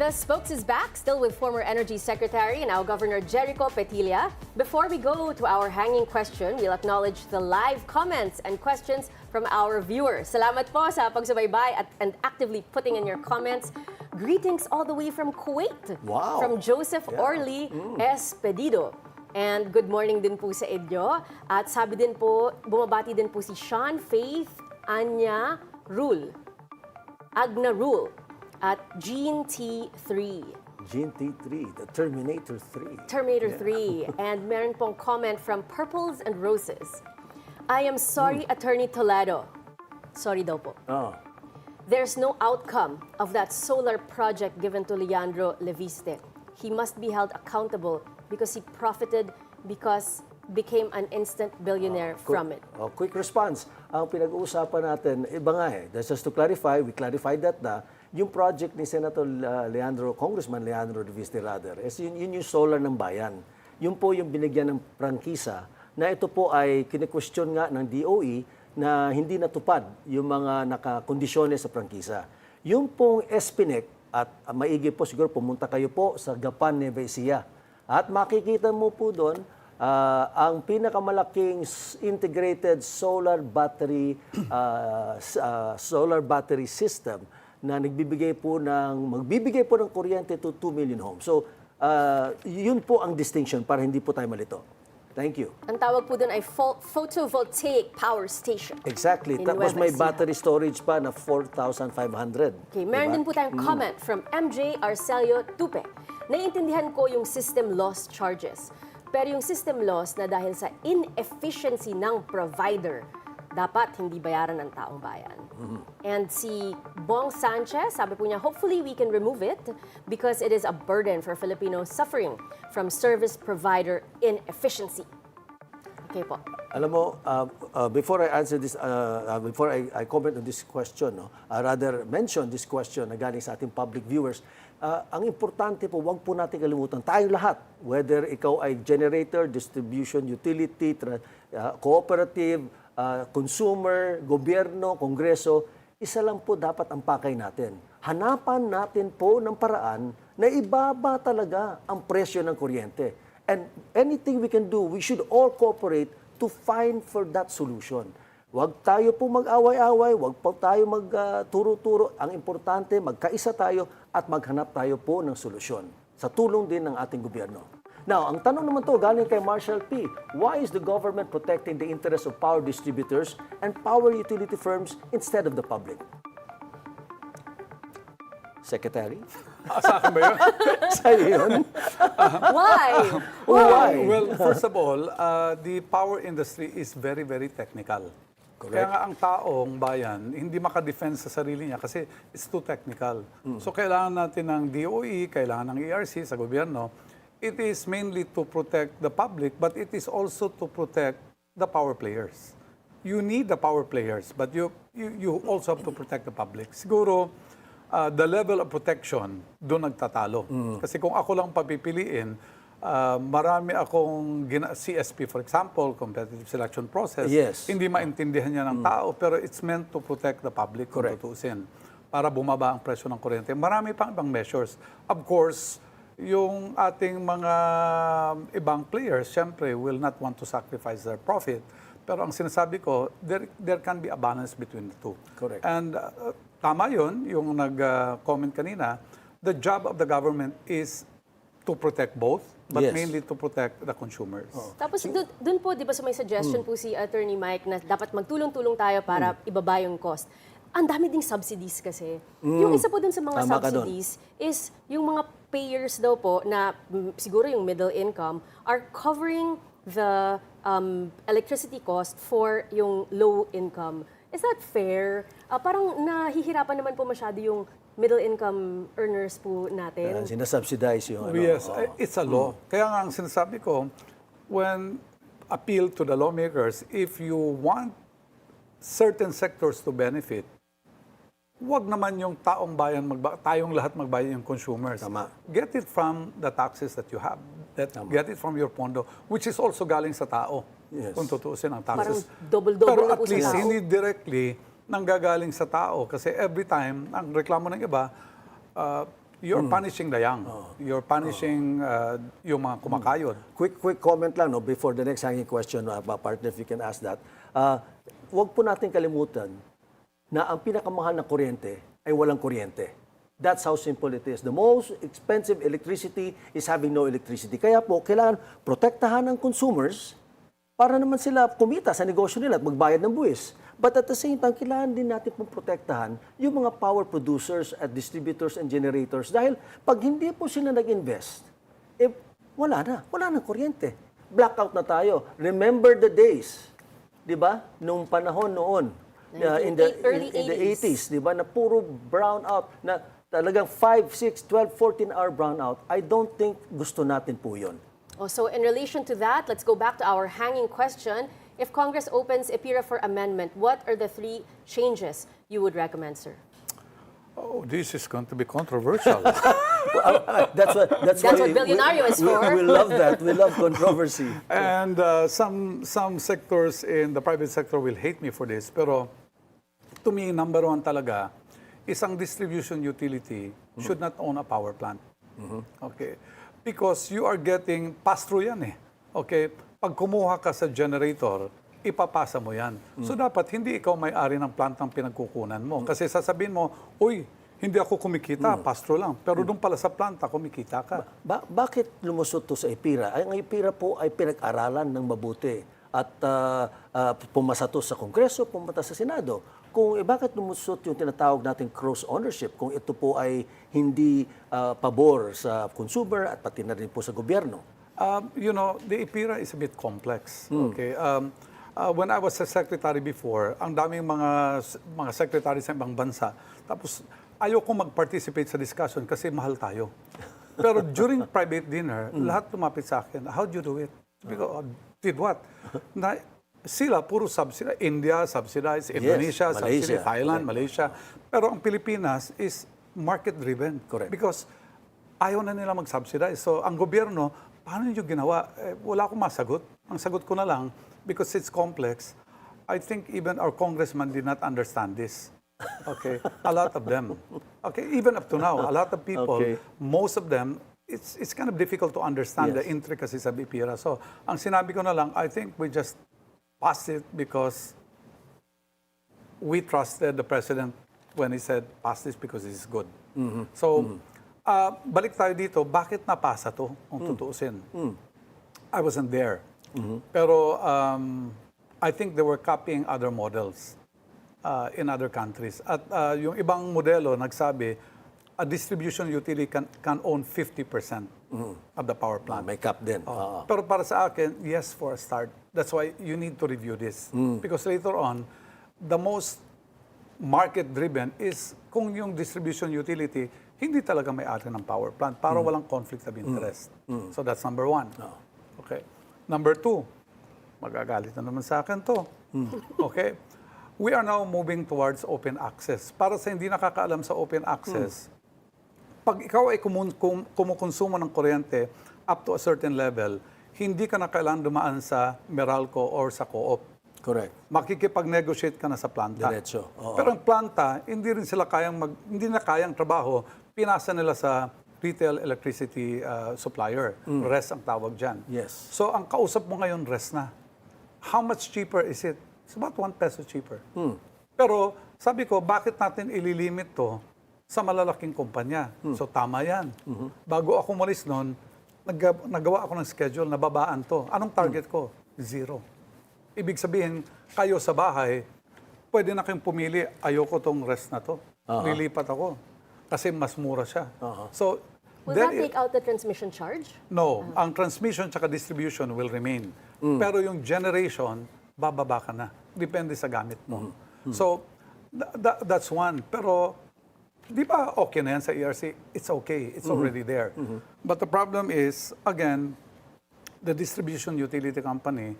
The Spokes is back, still with former Energy Secretary, now Governor Jericho Petilla. Before we go to our hanging question, we'll acknowledge the live comments and questions from our viewers. Salamat po sa pagsubaybay and actively putting in your comments. Greetings all the way from Kuwait. Wow. From Joseph Orly Espedido. And good morning din po sa inyo. At sabi din po, bumabati din po si Sean Faith Anya Rule. Agna Rule. At Gene T3. Gene T3, the Terminator 3. Terminator 3. And meron pong comment from Purples and Roses. I am sorry, Attorney Toledo. Sorry daw po. Oh. There's no outcome of that solar project given to Leandro Leviste. He must be held accountable because he profited because became an instant billionaire from it. Quick response. Ang pinag-uusapan natin, iba nga Just to clarify, we clarified that na yung project ni Senator Congressman Leandro Leviste rather, yun yung solar ng bayan. Yun po yung binigyan ng prangkisa na ito po ay kine-question nga ng DOE na hindi natupad yung mga nakakondisyones sa prangkisa. Yung pong SPNEC, at maigi po siguro pumunta kayo po sa Gapan, Nueva Ecija. At makikita mo po doon ang pinakamalaking integrated solar battery system na magbibigay po ng kuryente to 2 million homes. So, yun po ang distinction para hindi po tayo malito. Thank you. Ang tawag po dun ay photovoltaic power station. Exactly. In Tapos Nueva may Ecija. battery storage pa na 4,500. Okay, meron din po tayong comment from MJ Arcelio Tupe. Naiintindihan ko yung system loss charges. Pero yung system loss na dahil sa inefficiency ng provider, dapat hindi bayaran ng taong bayan. And si Bong Sanchez, sabi po niya, hopefully we can remove it because it is a burden for Filipinos suffering from service provider inefficiency. Okay po. Alam mo, before I answer this, before I comment on this question, rather mention this question na galing sa ating public viewers, ang importante po, huwag po natin kalimutan, tayong lahat, whether ikaw ay generator, distribution, utility, cooperative, consumer, gobyerno, kongreso, isa lang po dapat ang pakay natin. Hanapan natin po ng paraan na ibaba talaga ang presyo ng kuryente. And anything we can do, we should all cooperate to find for that solution. Huwag tayo po mag-away-away, huwag po tayo magturo-turo. Ang importante, magkaisa tayo at maghanap tayo po ng solusyon sa tulong din ng ating gobyerno. Now, ang tanong naman to galing kay Marshall P. Why is the government protecting the interests of power distributors and power utility firms instead of the public? Secretary? Sa akin ba yun? Sa'yo yun? Why? Why? Well, first of all, the power industry is very, very technical. Correct. Kaya nga ang taong bayan, hindi makadefense sa sarili niya kasi it's too technical. So kailangan natin ng DOE, kailangan ng ERC sa gobyerno. It is mainly to protect the public, but it is also to protect the power players. You need the power players, but you also have to protect the public. Siguro, the level of protection, doon nagtatalo. Kasi kung ako lang papipiliin, marami akong CSP, for example, competitive selection process, Yes. hindi maintindihan niya ng tao, pero it's meant to protect the public, kung tutuusin, para bumaba ang presyo ng kuryente. Marami pang ibang measures. Of course, yung ating mga ibang players, syempre, will not want to sacrifice their profit. Pero ang sinasabi ko, there can be a balance between the two. Correct. And tama yun, yung nag-comment kanina, the job of the government is to protect both, but Yes. mainly to protect the consumers. Tapos dun po, di ba sa may suggestion po si Attorney Mike na dapat magtulong-tulong tayo para ibaba yung cost. Ang dami ding subsidies kasi. Yung isa po dun sa mga Tama ka dun. subsidies is yung mga payers daw po na siguro yung middle income are covering the electricity cost for yung low income. Is that fair? Parang nahihirapan naman po masyado yung middle income earners po natin. Sinasubsidize yung Yes, it's a law. Kaya nga ang sinasabi ko, when appeal to the lawmakers, if you want certain sectors to benefit, wag naman yung taong bayan, tayong lahat magbayan yung consumers. Tama. Get it from the taxes that you have. Get it from your pondo, which is also galing sa tao. Yes. Kung tutuusin ang Parang taxes. double-double Pero na at po sa least, tao. hindi directly nanggagaling sa tao. Kasi every time, ang reklamo ng iba, you're punishing the young. You're punishing yung mga kumakayod. Quick comment lang before the next hanging question, partner, if you can ask that. Huwag po natin kalimutan na ang pinakamahal na kuryente ay walang kuryente. That's how simple it is. The most expensive electricity is having no electricity. Kaya po, kailangan protektahan ng consumers para naman sila kumita sa negosyo nila at magbayad ng buwis. But at the same time, kailangan din natin pong protektahan yung mga power producers at distributors and generators. Dahil pag hindi po sila nag-invest, wala na kuryente. Blackout na tayo. Remember the days, di ba? Nung panahon noon, in the early 80s, di ba? Na puro brownout, na talagang 5, 6, 12, 14-hour brownout. I don't think gusto natin po yun. So in relation to that, let's go back to our hanging question. If Congress opens EPIRA for amendment, what are the 3 changes you would recommend, sir? Oh, this is going to be controversial. That's what Bilyonaryo is for. We love that. We love controversy. And some sectors in the private sector will hate me for this. Pero to me, number one talaga, isang distribution utility should not own a power plant. Okay? Because you are getting pass-through yan eh. Okay? pag kumuha ka sa generator, ipapasa mo yan. So dapat hindi ikaw may-ari ng plantang pinagkukunan mo. Kasi sasabihin mo, uy, hindi ako kumikita, pastro lang. Pero doon pala sa planta, kumikita ka. Bakit lumusot to sa EPIRA? Ang EPIRA po ay pinag-aralan ng mabuti at pumasa to sa Kongreso, pumunta sa Senado. Bakit lumusot yung tinatawag nating cross ownership kung ito po ay hindi pabor sa consumer at pati na rin po sa gobyerno? You know, the EPIRA is a bit complex. Okay. When I was a secretary before, ang daming mga secretary sa ibang bansa. Tapos ayoko mag-participate sa discussion kasi mahal tayo. Pero during private dinner, lahat lumapit sa akin, how do you do it? Because, did what? Sila, puro subsidize. India, subsidize. Indonesia, subsidize. Thailand, Malaysia. Pero ang Pilipinas is market-driven. Correct. Because ayaw na nila mag-subsidize. So, ang gobyerno, paano nyo ginawa? Wala akong masagot. Ang sagot ko na lang, because it's complex, I think even our congressman did not understand this. Okay, a lot of them. Okay, even up to now, a lot of people, most of them, it's kind of difficult to understand the intricacies of EPIRA. So, ang sinabi ko na lang, I think we just passed it because we trusted the president when he said, pass this because this is good. So, balik tayo dito, bakit napasa to, kung tutuusin? I wasn't there. Pero I think they were copying other models in other countries. At yung ibang modelo nagsabi, a distribution utility can own 50% of the power plant. May cap din. Pero para sa akin, yes, for a start. That's why you need to review this. Because later on, the most market-driven is kung yung distribution utility hindi talaga may-ari ng power plant para walang conflict of interest. So that's number one. Okay. Number two, magagalit na naman sa akin to. Okay. We are now moving towards open access. Para sa hindi nakakaalam sa open access, pag ikaw ay kumukonsumo ng kuryente up to a certain level, hindi ka na kailangan dumaan sa Meralco or sa Co-op. Correct. Makikipag-negotiate ka na sa planta. Diretso. Pero ang planta, hindi rin sila hindi na kayang trabaho, pinasa nila sa retail electricity supplier. RES ang tawag dyan. Yes. So ang kausap mo ngayon, RES na. How much cheaper is it? It's about 1 peso cheaper. Pero sabi ko, bakit natin ililimit to sa malalaking kumpanya? So tama yan. Bago ako umalis noon, nagawa ako ng schedule na babaan to. Anong target ko? 0. Ibig sabihin, kayo sa bahay, pwede na kayong pumili, ayoko tong rest na to. Lilipat ako. Kasi mas mura siya. So, will that take out the transmission charge? No. Ang transmission tsaka distribution will remain. Pero yung generation, bababa ka na. Depende sa gamit mo. So, that's one. Pero, di ba okay na yan sa ERC? It's okay. It's already there. But the problem is, again, the distribution utility company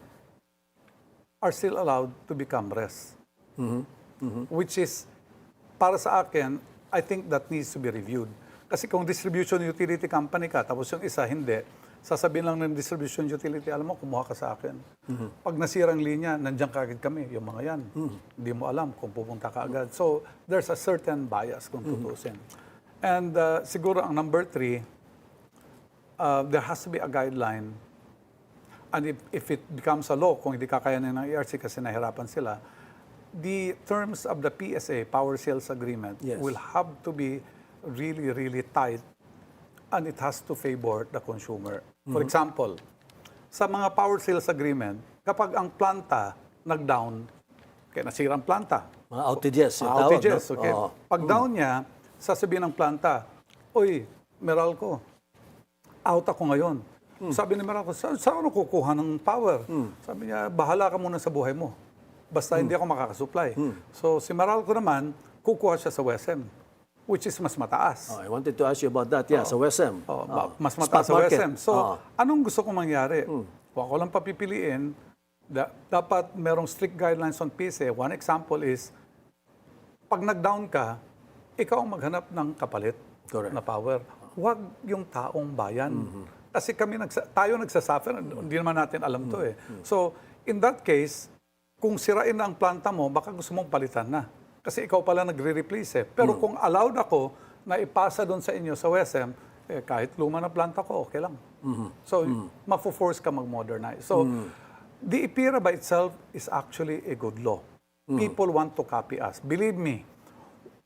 are still allowed to become RES. Which is, para sa akin, I think that needs to be reviewed. Kasi kung distribution utility company ka, tapos yung isa hindi, sasabihin lang ng distribution utility, alam mo, kumuha ka sa akin. Pag nasirang linya, nandiyan ka agad kami, yung mga yan. Hindi mo alam kung pupunta ka agad. So, there's a certain bias kung tutusin. And siguro ang number 3, there has to be a guideline. And if it becomes a law, kung hindi kakayanin ng ERC kasi nahirapan sila, the terms of the PSA, Power Sales Agreement, will have to be really, really tight, and it has to favor the consumer. For example, sa mga Power Sales Agreement, kapag ang planta nag-down, kaya nasira ang planta. Mga outages. Outages, okay. Pag down niya, sasabihin ng planta, uy, Meralco, out ako ngayon. Sabi ni Meralco, saan ako kukuha ng power? Sabi niya, bahala ka muna sa buhay mo. Basta hindi ako makakasupply. So si Meralco naman, kukuha siya sa WSM, which is mas mataas. I wanted to ask you about that. Yeah, sa WSM. Mas mataas sa WSM. So anong gusto kong mangyari? Kung ako lang papipiliin, dapat merong strict guidelines on PSA. One example is, pag nag-down ka, ikaw ang maghanap ng kapalit na power. Huwag yung taong bayan. Kasi tayo nagsasuffer, hindi naman natin alam to eh. So, in that case, kung sirain na ang planta mo, baka gusto mong palitan na. Kasi ikaw pala nagre-replace eh. Pero kung allowed ako na ipasa doon sa inyo sa WSM, kahit luma na planta ko, okay lang. So, mafo-force ka mag-modernize. So, the EPIRA by itself is actually a good law. People want to copy us. Believe me.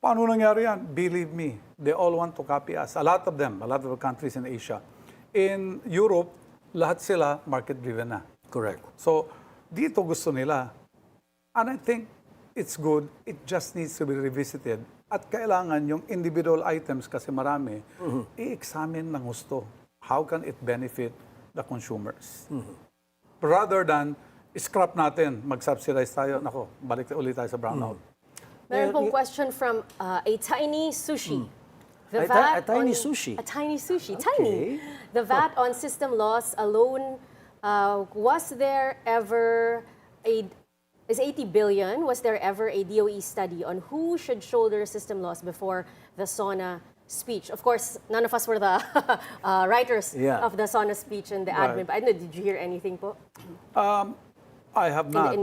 Paano nangyari yan? Believe me. They all want to copy us. A lot of them, a lot of the countries in Asia. In Europe, lahat sila market-driven na. Correct. So, dito gusto nila. And I think it's good. It just needs to be revisited. At kailangan yung individual items, kasi marami, i-examine ng gusto. How can it benefit the consumers? Rather than scrap natin, mag-subsidize tayo. Nako, balik ulit tayo sa brownout. Meron pong question from a tiny sushi. A tiny sushi? A tiny sushi. Okay. Tiny. The VAT on system loss alone, was there ever is 80 billion, was there ever a DOE study on who should shoulder system loss before the SONA speech? Of course, none of us were the writers of the SONA speech and the admin. But I don't know, did you hear anything po? I have not.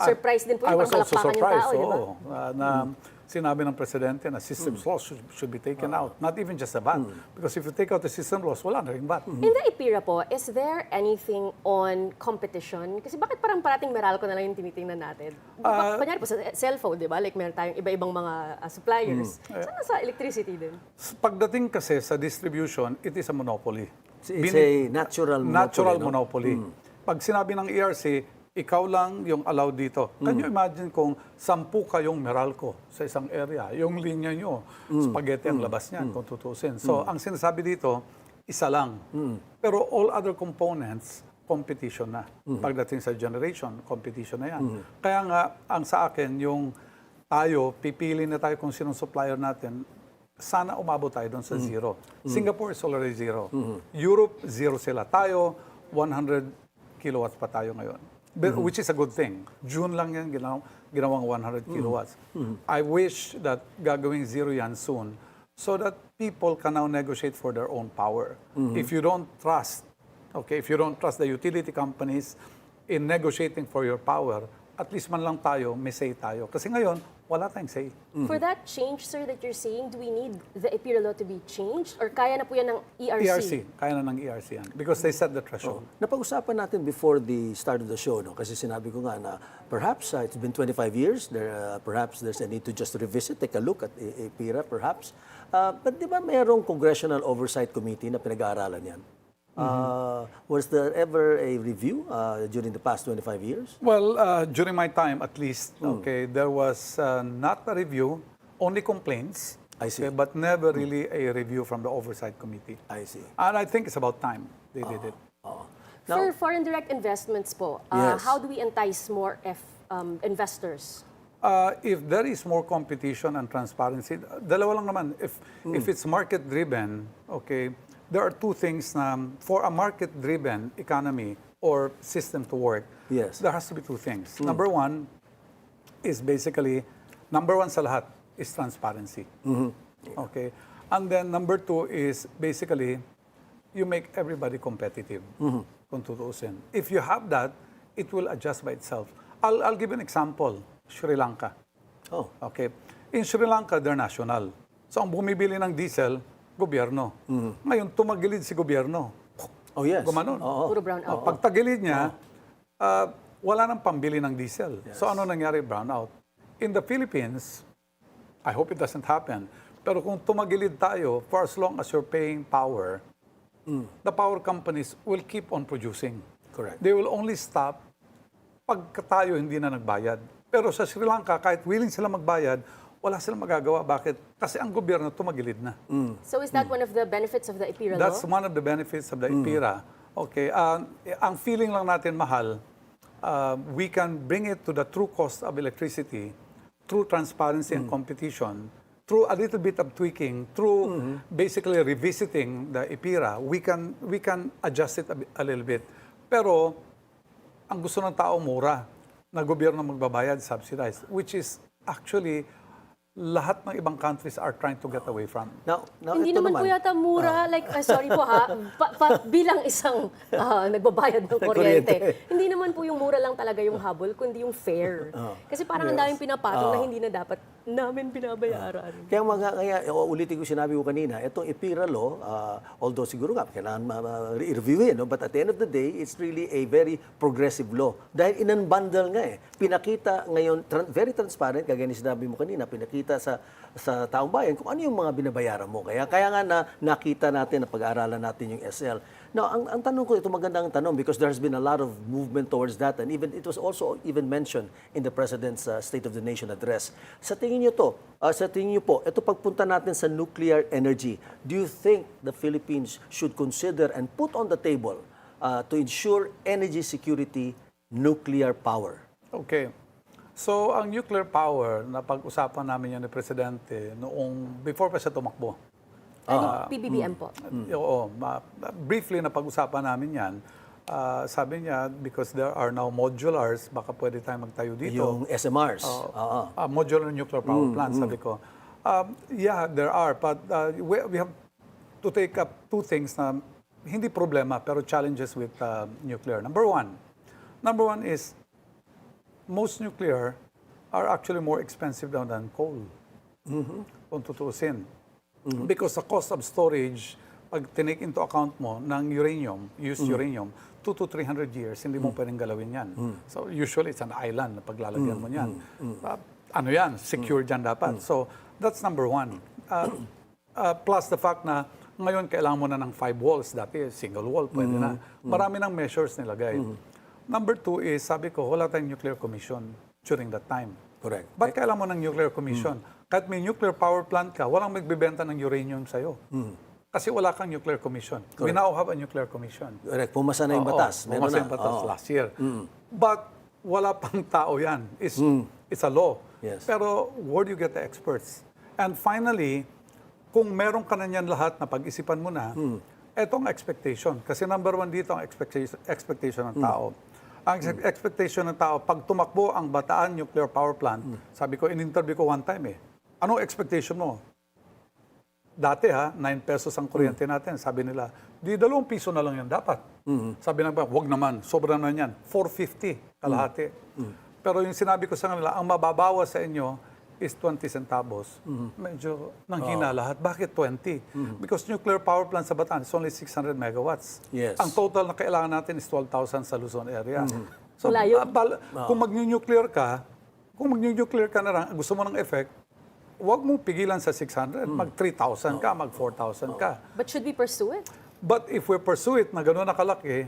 Surprised din po I yung was also palakpakan yung surprised, tao, di ba? na sinabi ng Presidente na system loss should be taken out. Not even just the VAT. Because if you take out the system loss, wala na rin VAT. In the EPIRA po, is there anything on competition? Kasi bakit parang parating Meralco na lang yung tinitingnan natin? Kunyari po sa cellphone, di ba? Like meron tayong iba-ibang mga suppliers. Sana sa electricity din? Pagdating kasi sa distribution, it is a monopoly. It's a natural monopoly. Natural monopoly. Pag sinabi ng ERC, ikaw lang yung allowed dito. Can you imagine kung 10 kayong Meralco sa isang area, yung linya nyo, spaghetti ang labas niyan, kung tutusin. So, ang sinasabi dito, isa lang. Pero all other components, competition na. Pagdating sa generation, competition na yan. Kaya nga, ang sa akin, yung tayo, pipili na tayo kung sinong supplier natin, sana umabot tayo doon sa zero. Singapore is already zero. Europe, zero sila. Tayo, 100 kilowatts pa tayo ngayon. Which is a good thing. June lang yan, ginawang 100 kilowatts. I wish that gagawing zero yan soon so that people can now negotiate for their own power. If you don't trust, if you don't trust the utility companies in negotiating for your power, at least man lang tayo, may say tayo. Kasi ngayon, wala tayong say. For that change, sir, that you're saying, do we need the EPIRA law to be changed? Or kaya na po yan ng ERC? ERC. Kaya na ng ERC yan. Because they set the threshold. Napag-usapan natin before the start of the show, no? Kasi sinabi ko nga na perhaps it's been 25 years, perhaps there's a need to just revisit, take a look at EPIRA perhaps. But di ba mayroong Congressional Oversight Committee na pinag-aaralan yan? Was there ever a review during the past 25 years? Well, during my time at least, there was not a review, only complaints. I see. But never really a review from the Oversight Committee. I see. And I think it's about time they did it. Now, For foreign direct investments po, Yes. how do we entice more investors? If there is more competition and transparency, dalawa lang naman. If it's market-driven, there are two things na for a market-driven economy or system to work, Yes. there has to be two things. Number one is basically, number one sa lahat is transparency. Okay? And then number two is basically, you make everybody competitive, kung tutuusin. If you have that, it will adjust by itself. I'll give an example. Sri Lanka. Okay. In Sri Lanka, they're national. So ang bumibili ng diesel, gobyerno. Ngayon, tumagilid si gobyerno. Oh, yes. Gumanon. Puro brown out. Pag tagilid niya, wala nang pambili ng diesel. So ano nangyari? Brownout. In the Philippines, I hope it doesn't happen, pero kung tumagilid tayo, for as long as you're paying power, the power companies will keep on producing. Correct. They will only stop pagka tayo hindi na nagbayad. Pero sa Sri Lanka, kahit willing sila magbayad, wala silang magagawa. Bakit? Kasi ang gobyerno tumagilid na. So is that one of the benefits of the EPIRA law? That's one of the benefits of the EPIRA. Okay. Ang feeling lang natin mahal, we can bring it to the true cost of electricity through transparency and competition, through a little bit of tweaking, through basically revisiting the EPIRA, we can adjust it a little bit. Pero ang gusto ng tao mura, na gobyerno magbabayad, subsidized, which is actually lahat ng ibang countries are trying to get away from. Now Hindi ito naman po yata mura, sorry po ha, bilang isang nagbabayad ng kuryente. Hindi naman po yung mura lang talaga yung habol, kundi yung fair. Kasi parang ang daming pinapatong na hindi na dapat namin binabayaran. Kaya ulitin ko sinabi ko kanina, itong EPIRA Law, although siguro nga, kailangan i-reviewin, no? But at the end of the day, it's really a very progressive law. Dahil in-unbundle nga pinakita ngayon, very transparent, kagaya ni sinabi mo kanina, pinakita sa taong bayan kung ano yung mga binabayaran mo. Kaya nga nakita natin, na pag-aaralan natin yung SL. Now, ang tanong ko, ito magandang tanong because there's been a lot of movement towards that and even it was also even mentioned in the President's State of the Nation address. Sa tingin niyo po, ito pagpunta natin sa nuclear energy, do you think the Philippines should consider and put on the table to ensure energy security, nuclear power? Okay. So, ang nuclear power, napag-usapan namin yan ni Presidente noong before pa siya tumakbo. PBBM po. Oo. Briefly, napag-usapan namin yan. Sabi niya, because there are now modulars, baka pwede tayong magtayo dito. Yung SMRs. Modular nuclear power plant, sabi ko. Yeah, there are. But we have to take up two things na hindi problema, pero challenges with nuclear. Number one is, most nuclear are actually more expensive now than coal. Kung tutuusin. Because the cost of storage, pag tinake into account mo ng uranium, used uranium, 200 to 300 years, hindi mo pwedeng galawin yan. So usually it's an island na paglalagyan mo yan. Ano yan? Secure dyan dapat. So that's number one. Plus the fact na ngayon kailangan mo na ng 5 walls. Dati single wall, pwede na. Marami ng measures nilagay. Number two is, sabi ko, wala tayong nuclear commission during that time. Correct. Ba't kailangan mo ng nuclear commission? Kahit may nuclear power plant ka, walang magbibenta ng uranium sa'yo. Kasi wala kang nuclear commission. We now have a nuclear commission. Correct. Pumasa na yung batas. Pumasa yung batas last year. But wala pang tao yan. It's a law. Yes. Pero where do you get the experts? And finally, kung meron ka na yan lahat na pag-isipan mo na, eto ang expectation. Kasi number one dito ang expectation ng tao. Ang expectation ng tao, pag tumakbo ang Bataan Nuclear Power Plant, sabi ko, in-interview ko one time anong expectation mo? Dati 9 pesos ang kuryente natin. Sabi nila, di 2 piso na lang yan dapat. Sabi nila, wag naman, sobra na yan. 450, kalahati. Pero yung sinabi ko sa kanila, ang mababawa sa inyo is 20 centavos. Medyo nanghina lahat. Bakit 20? Because nuclear power plant sa Bataan is only 600 megawatts. Yes. Ang total na kailangan natin is 12,000 sa Luzon area. So, Malayo. kung mag-nuclear ka na lang, gusto mo ng effect, huwag mong pigilan sa 600. Mag 3,000 ka, mag 4,000 ka. But should we pursue it? But if we pursue it na gano'n na kalaki,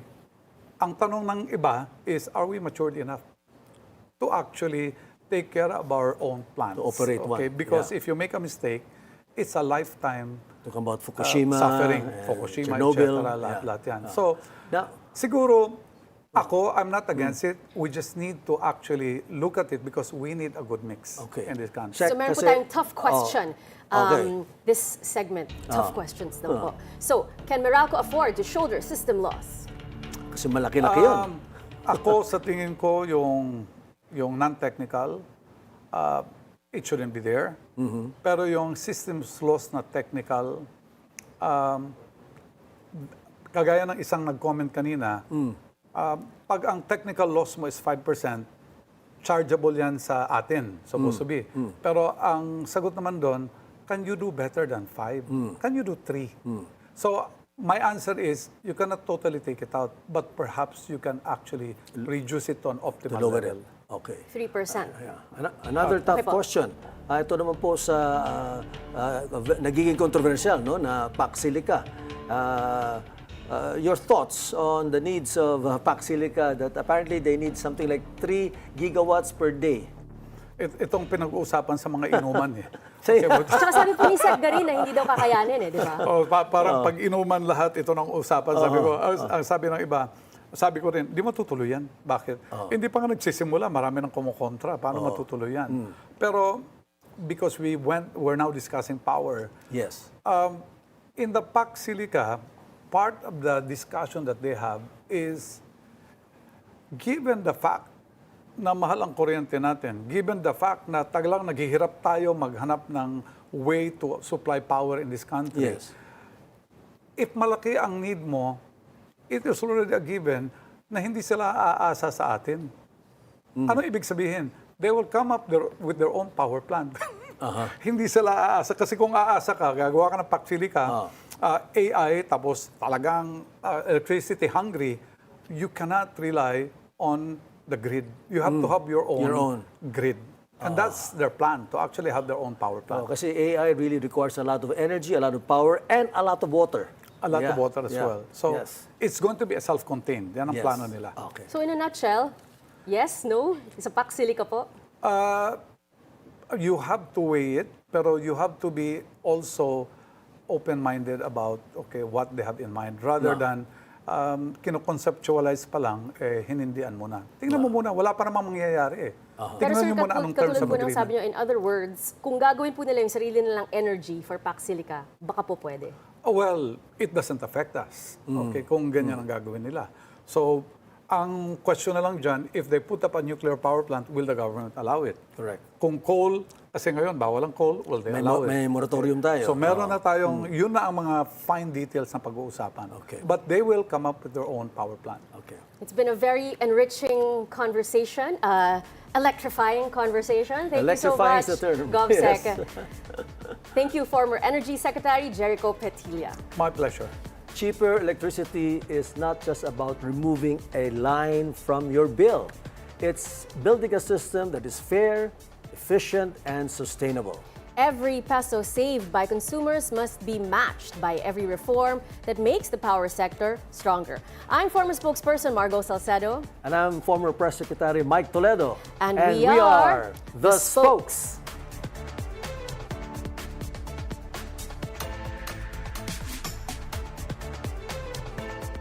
ang tanong ng iba is, are we matured enough to actually take care of our own plants? To operate one. Because if you make a mistake, it's a lifetime Talking about Fukushima, suffering. Fukushima, Chernobyl. lahat yan. So, Now, siguro, I'm not against it. We just need to actually look at it because we need a good mix in this country. So meron po tayong tough question. This segment, tough questions naman po. So, can Meralco afford to shoulder system loss? kasi malaki-laki yun. Ako, sa tingin ko, yung non-technical, it shouldn't be there. Pero yung systems loss na technical, kagaya ng isang nag-comment kanina, pag ang technical loss mo is 5%, chargeable yan sa atin, supposed to be. Pero ang sagot naman doon, can you do better than 5? Can you do 3? So, my answer is, you cannot totally take it out, but perhaps you can actually reduce it to an optimal Lower level. it. Okay. 3%. Another tough po. question. Ito naman po sa nagiging controversial, no, na PAC Silica. Your thoughts on the needs of PAC Silica that apparently they need something like 3 gigawatts per day. Itong pinag-uusapan sa mga inuman Tsaka sabi po ni Sec Garin na hindi daw kakayanin di ba? Parang pag inuman lahat ito ng usapan, sabi ko, ang sabi ng iba, sabi ko rin, di matutuloy yan. Bakit? Hindi pa nga nagsisimula, marami nang kumukontra. Paano matutuloy yan? Pero because we're now discussing power. Yes. In the PAC Silica, part of the discussion that they have is, given the fact na mahal ang kuryente natin, given the fact na taglang naghihirap tayo maghanap ng way to supply power in this country, Yes. if malaki ang need mo, it is already a given na hindi sila aasa sa atin. Ano ibig sabihin? They will come up with their own power plant. Hindi sila aasa. Kasi kung aasa ka, gagawa ka ng pack-chili ka, AI, tapos talagang electricity hungry, you cannot rely on the grid. You have to have your own grid. And that's their plan, to actually have their own power plant. Kasi AI really requires a lot of energy, a lot of power, and a lot of water. A lot of water as well. So it's going to be a self-contained. Yan ang plano nila. Okay. So in a nutshell, yes, no? Isa pack-sili ka po? You have to weigh it, pero you have to be also open-minded about what they have in mind, rather than kinoconceptualize pa lang, hinindian mo na. Tingnan mo muna, wala pa namang mangyayari Pero Tingnan sir, nyo muna anong terms katulad of po ng agreement. sabi nyo, in other words, kung gagawin po nila yung sarili nilang energy for pack-silica, baka po pwede. Well, it doesn't affect us. Kung ganyan ang gagawin nila. So, ang question na lang dyan, if they put up a nuclear power plant, will the government allow it? Correct. Kung coal, kasi ngayon, bawal ang coal, will they allow it? May moratorium tayo. So, meron na tayong, yun na ang mga fine details na pag-uusapan. Okay. But they will come up with their own power plant. Okay. It's been a very enriching conversation, electrifying conversation. Thank Electrifying you so is the much, term. GovSec. Yes. Thank you, former Energy Secretary Jericho Petilla. My pleasure. Cheaper electricity is not just about removing a line from your bill. It's building a system that is fair, efficient, and sustainable. Every peso saved by consumers must be matched by every reform that makes the power sector stronger. I'm former spokesperson Margaux Salcedo. And I'm former Press Secretary Mike Toledo. And we are the Spokes.